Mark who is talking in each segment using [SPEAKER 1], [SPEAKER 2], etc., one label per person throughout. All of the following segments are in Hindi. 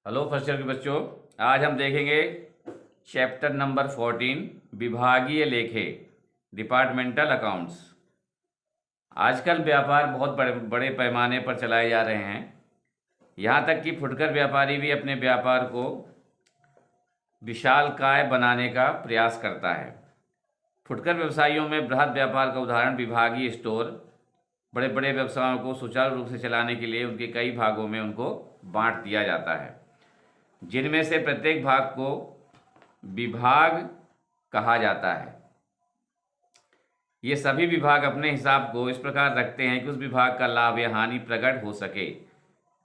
[SPEAKER 1] हेलो फर्स्ट ईयर के बच्चों, आज हम देखेंगे चैप्टर नंबर 14 विभागीय लेखे डिपार्टमेंटल अकाउंट्स। आजकल व्यापार बहुत बड़े बड़े पैमाने पर चलाए जा रहे हैं। यहाँ तक कि फुटकर व्यापारी भी अपने व्यापार को विशालकाय बनाने का प्रयास करता है। फुटकर व्यवसायियों में बृहद व्यापार का उदाहरण विभागीय स्टोर। बड़े बड़े व्यवसायों को सुचारू रूप से चलाने के लिए उनके कई भागों में उनको बांट दिया जाता है, जिनमें से प्रत्येक भाग को विभाग कहा जाता है। ये सभी विभाग अपने हिसाब को इस प्रकार रखते हैं कि उस विभाग का लाभ या हानि प्रकट हो सके।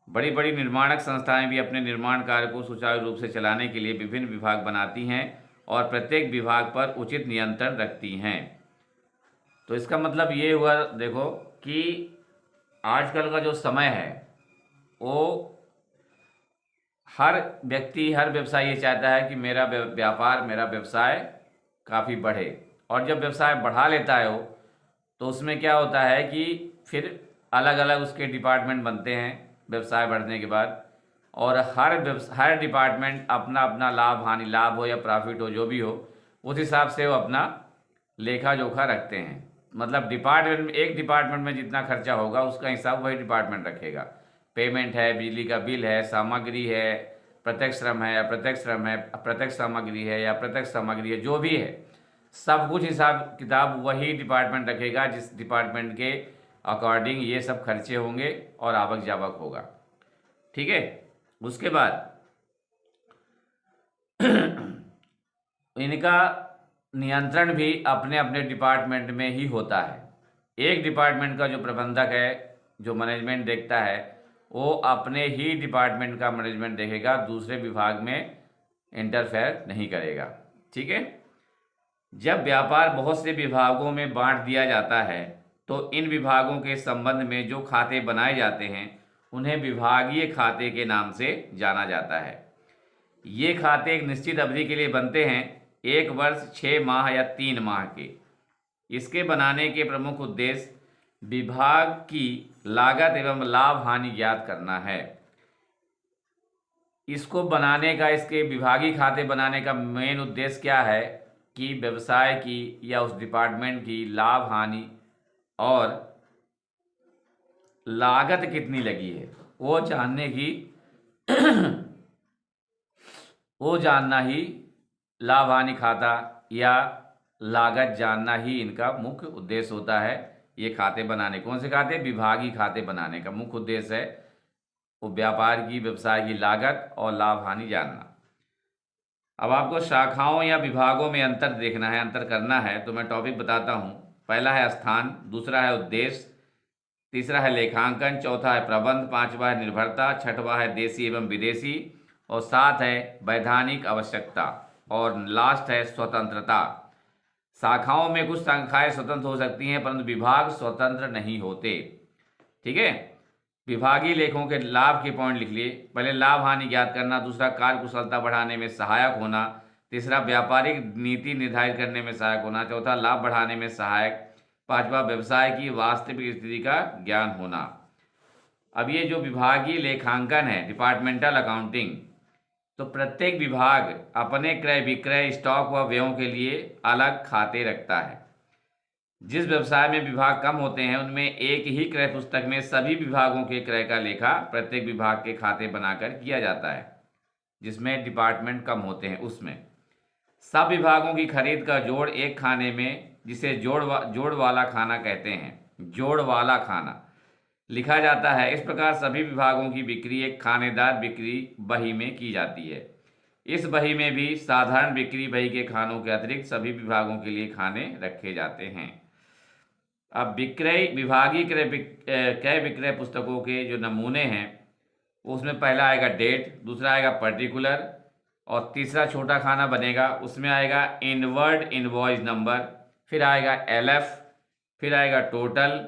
[SPEAKER 1] बड़ी बड़ी निर्माणक संस्थाएं भी अपने निर्माण कार्य को सुचारू रूप से चलाने के लिए विभिन्न विभाग बनाती हैं और प्रत्येक विभाग पर उचित नियंत्रण रखती हैं। तो इसका मतलब ये हुआ, देखो कि आजकल का जो समय है वो हर व्यक्ति, हर व्यवसायी ये चाहता है कि मेरा व्यापार, मेरा व्यवसाय काफ़ी बढ़े। और जब व्यवसाय बढ़ा लेता है वो, तो उसमें क्या होता है कि फिर अलग अलग उसके डिपार्टमेंट बनते हैं व्यवसाय बढ़ने के बाद, और हर डिपार्टमेंट अपना अपना लाभ हानि, लाभ हो या प्रॉफिट हो, जो भी हो, उस हिसाब से वो अपना लेखा जोखा रखते हैं। मतलब एक डिपार्टमेंट में जितना खर्चा होगा उसका हिसाब वही डिपार्टमेंट रखेगा। पेमेंट है, बिजली का बिल है, सामग्री है, प्रत्यक्ष श्रम है, अप्रत्यक्ष श्रम है, अप्रत्यक्ष सामग्री है या प्रत्यक्ष सामग्री है, जो भी है, सब कुछ हिसाब किताब वही डिपार्टमेंट रखेगा जिस डिपार्टमेंट के अकॉर्डिंग ये सब खर्चे होंगे और आवक जावक होगा। ठीक है। उसके बाद इनका नियंत्रण भी अपने अपने डिपार्टमेंट में ही होता है। एक डिपार्टमेंट का जो प्रबंधक है, जो मैनेजमेंट देखता है, वो अपने ही डिपार्टमेंट का मैनेजमेंट देखेगा, दूसरे विभाग में इंटरफेयर नहीं करेगा। ठीक है। जब व्यापार बहुत से विभागों में बांट दिया जाता है तो इन विभागों के संबंध में जो खाते बनाए जाते हैं उन्हें विभागीय खाते के नाम से जाना जाता है। ये खाते एक निश्चित अवधि के लिए बनते हैं, 1 वर्ष, 6 माह या 3 माह के। इसके बनाने के प्रमुख उद्देश्य विभाग की लागत एवं लाभ हानि ज्ञात करना है। इसको बनाने का, इसके विभागीय खाते बनाने का मेन उद्देश्य क्या है कि व्यवसाय की या उस डिपार्टमेंट की लाभ हानि और लागत कितनी लगी है वो जानने की वो जानना ही लाभ हानि खाता या लागत जानना ही इनका मुख्य उद्देश्य होता है। ये खाते बनाने, कौन से खाते? विभागीय खाते बनाने का मुख्य उद्देश्य है वो व्यापार की, व्यवसाय की लागत और लाभ हानि जानना। अब आपको शाखाओं या विभागों में अंतर देखना है, अंतर करना है, तो मैं टॉपिक बताता हूँ। पहला है स्थान, दूसरा है उद्देश्य, तीसरा है लेखांकन, चौथा है प्रबंध, पांचवा है निर्भरता, छठवां है देशी एवं विदेशी, और 7 है वैधानिक आवश्यकता, और लास्ट है स्वतंत्रता। शाखाओं में कुछ शाखाएं स्वतंत्र हो सकती हैं परंतु विभाग स्वतंत्र नहीं होते। ठीक है। विभागीय लेखों के लाभ के पॉइंट लिख लिए। पहले लाभ हानि ज्ञात करना, दूसरा कार्यकुशलता बढ़ाने में सहायक होना, तीसरा व्यापारिक नीति निर्धारित करने में सहायक होना, चौथा लाभ बढ़ाने में सहायक, पांचवा व्यवसाय की वास्तविक स्थिति का ज्ञान होना। अब ये जो विभागीय लेखांकन है, डिपार्टमेंटल अकाउंटिंग, तो प्रत्येक विभाग अपने क्रय विक्रय, स्टॉक व व्ययों के लिए अलग खाते रखता है। जिस व्यवसाय में विभाग कम होते हैं उनमें एक ही क्रय पुस्तक में सभी विभागों के क्रय का लेखा प्रत्येक विभाग के खाते बनाकर किया जाता है। जिसमें डिपार्टमेंट कम होते हैं उसमें सब विभागों की खरीद का जोड़ एक खाने में, जिसे जोड़ वाला खाना कहते हैं, जोड़ वाला खाना लिखा जाता है। इस प्रकार सभी विभागों की बिक्री एक खानेदार बिक्री बही में की जाती है। इस बही में भी साधारण बिक्री बही के खानों के अतिरिक्त सभी विभागों के लिए खाने रखे जाते हैं। अब विभागीय क्रय विक्रय पुस्तकों के जो नमूने हैं उसमें पहला आएगा डेट, दूसरा आएगा पर्टिकुलर, और तीसरा छोटा खाना बनेगा, उसमें आएगा इनवर्ड इनवॉइस नंबर, फिर आएगा LF, फिर आएगा टोटल,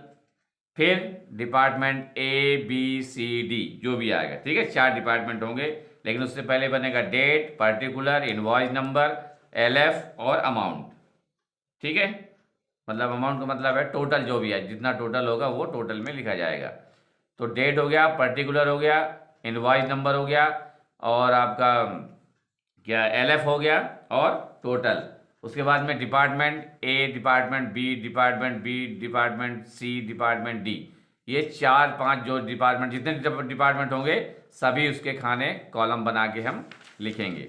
[SPEAKER 1] फिर डिपार्टमेंट ABCD जो भी आएगा। ठीक है, 4 डिपार्टमेंट होंगे, लेकिन उससे पहले बनेगा date, particular, invoice number, LF और अमाउंट। ठीक है। मतलब अमाउंट का मतलब है टोटल, जो भी है जितना टोटल होगा वो टोटल में लिखा जाएगा। तो डेट हो गया, पर्टिकुलर हो गया, इनवॉइस नंबर हो गया, और आपका क्या LF हो गया और टोटल। उसके बाद में department A, department B, department B, department C, department D, ये 4-5 जो डिपार्टमेंट, जितने डिपार्टमेंट होंगे सभी उसके खाने कॉलम बना के हम लिखेंगे।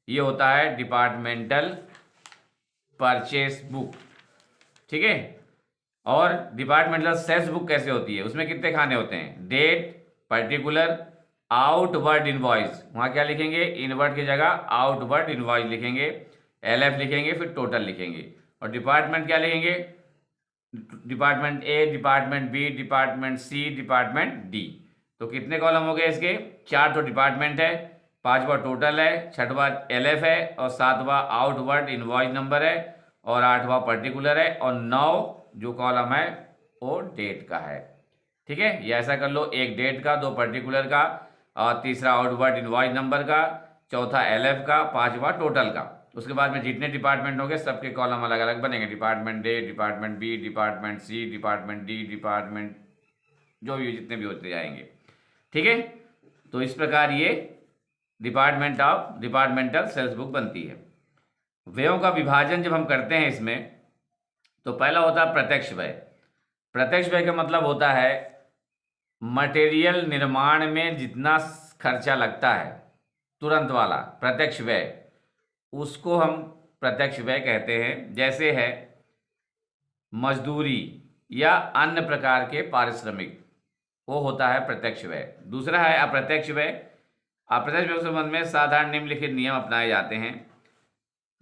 [SPEAKER 1] ये होता है डिपार्टमेंटल परचेस बुक, ठीक है। और डिपार्टमेंटल सेल्स बुक कैसे होती है, उसमें कितने खाने होते हैं, डेट, पर्टिकुलर, आउटवर्ड इनवॉइस, वहाँ क्या लिखेंगे, इनवर्ड की जगह आउटवर्ड इनवॉइस लिखेंगे, LF लिखेंगे, फिर टोटल लिखेंगे। और डिपार्टमेंट क्या लिखेंगे, department A, department B, department C, department D। तो कितने कॉलम हो गए इसके, 4 तो डिपार्टमेंट है, 5वां टोटल है, 6वां LF है, और 7वां आउटवर्ड इनवॉइस नंबर है, और 8वां पर्टिकुलर है, और 9 जो कॉलम है वो डेट का है, ठीक है। ये ऐसा कर लो, एक डेट का, 2 पर्टिकुलर का, और तीसरा आउटवर्ड इनवॉइस नंबर का, चौथा LF का, 5वां टोटल का। उसके बाद में जितने डिपार्टमेंट होंगे सबके कॉलम अलग अलग बनेंगे, department A, department B, department C, department D, department जो भी जितने भी होते जाएंगे, ठीक है। तो इस प्रकार ये डिपार्टमेंटल सेल्स बुक बनती है। व्ययों का विभाजन जब हम करते हैं इसमें, तो पहला होता है प्रत्यक्ष व्यय। प्रत्यक्ष व्यय का मतलब होता है मटेरियल निर्माण में जितना खर्चा लगता है तुरंत वाला प्रत्यक्ष व्यय, उसको हम प्रत्यक्ष व्यय कहते हैं। जैसे है मजदूरी या अन्य प्रकार के पारिश्रमिक, वो होता है प्रत्यक्ष व्यय। दूसरा है अप्रत्यक्ष व्यय। अप्रत्यक्ष व्यय के संबंध में साधारण निम्नलिखित नियम अपनाए जाते हैं।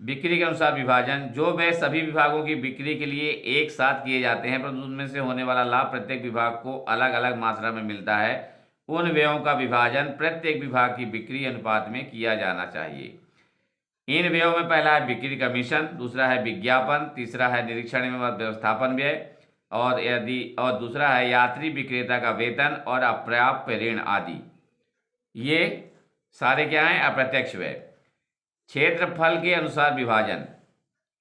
[SPEAKER 1] बिक्री के अनुसार विभाजन, जो व्यय सभी विभागों की बिक्री के लिए एक साथ किए जाते हैं परंतु उनमें से होने वाला लाभ प्रत्येक विभाग को अलग अलग मात्रा में मिलता है, उन व्ययों का विभाजन प्रत्येक विभाग की बिक्री अनुपात में किया जाना चाहिए। इन व्ययों में पहला है बिक्री कमीशन, दूसरा है विज्ञापन, तीसरा है निरीक्षण एवं व्यवस्थापन व्यय, और दूसरा है यात्री विक्रेता का वेतन और अप्राप्य ऋण आदि। ये सारे क्या हैं, अप्रत्यक्ष व्यय। क्षेत्रफल के अनुसार विभाजन,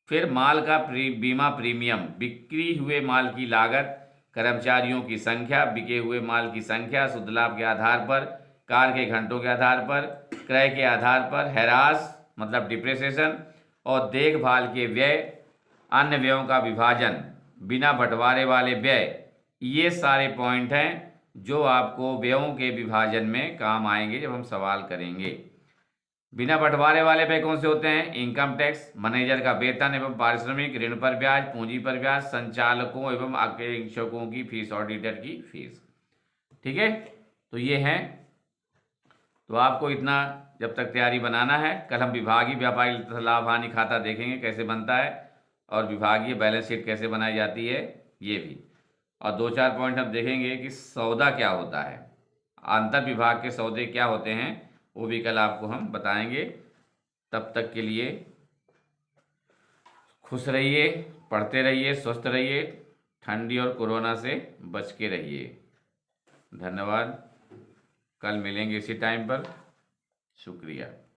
[SPEAKER 1] फिर माल का बीमा प्रीमियम, बिक्री हुए माल की लागत, कर्मचारियों की संख्या, बिके हुए माल की संख्या, शुद्ध लाभ के आधार पर, कार के घंटों के आधार पर, क्रय के आधार पर, हैरास मतलब डिप्रेसेशन, और देखभाल के व्यय, अन्य व्ययों का विभाजन, बिना बंटवारे वाले व्यय। ये सारे पॉइंट हैं जो आपको व्ययों के विभाजन में काम आएंगे जब हम सवाल करेंगे। बिना बंटवारे वाले व्यय कौन से होते हैं, इनकम टैक्स, मैनेजर का वेतन एवं पारिश्रमिक, ऋण पर ब्याज, पूंजी पर ब्याज, संचालकों एवं अंकेक्षकों की फीस, ऑडिटर की फीस, ठीक है। तो ये हैं। तो आपको इतना जब तक तैयारी बनाना है, कल हम विभागीय व्यापारी तथा लाभ हानि खाता देखेंगे कैसे बनता है, और विभागीय बैलेंस शीट कैसे बनाई जाती है ये भी, और 2-4 पॉइंट हम देखेंगे कि सौदा क्या होता है, अंतर विभाग के सौदे क्या होते हैं, वो भी कल आपको हम बताएंगे। तब तक के लिए खुश रहिए, पढ़ते रहिए, स्वस्थ रहिए, ठंडी और कोरोना से बच के रहिए। धन्यवाद। कल मिलेंगे इसी टाइम पर। शुक्रिया।